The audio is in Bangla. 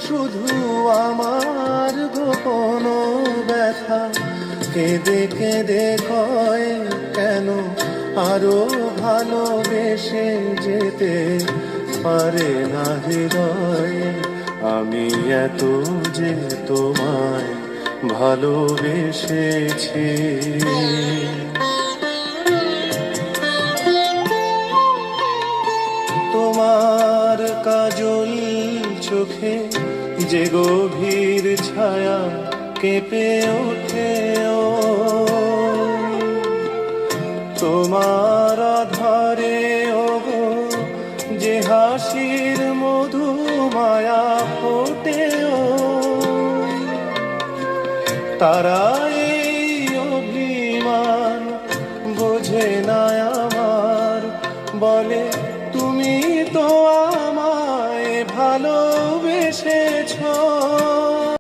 শুধু আমার গোপন ব্যথা কেঁদে কেঁদে কয় কেন আরো ভালোবেসে যেতে পারে না হৃদয়। আমি এত যে তোমায় ভালোবেসেছি। তোমার কাজল চোখে যে গভীর ছায়া কেঁপে ওঠে ও, তোমার আধারে ও যে হাসির মধু মায়া ফোটে ও, তারা এই অভিমান বোঝে না আমার, বলে তুমি তো আমায় ভালোবেসেছো।